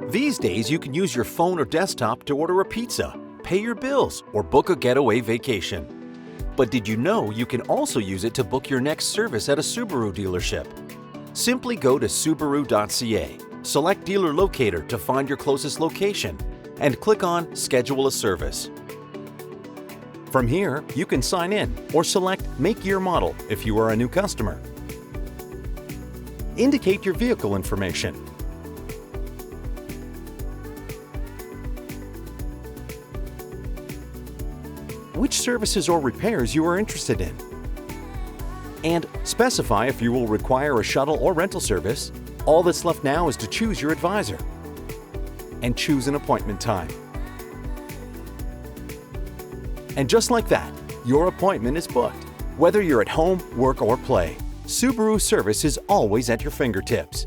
These days, you can use your phone or desktop to order a pizza, pay your bills, or book a getaway vacation. But did you know you can also use it to book your next service at a Subaru dealership? Simply go to Subaru.ca, select Dealer Locator to find your closest location, and click on Schedule a Service. From here, you can sign in or select Make Year Model if you are a new customer. Indicate your vehicle information. Which services or repairs you are interested in. And specify if you will require a shuttle or rental service. All that's left now is to choose your advisor and choose an appointment time. And just like that, your appointment is booked. Whether you're at home, work, or play, Subaru service is always at your fingertips.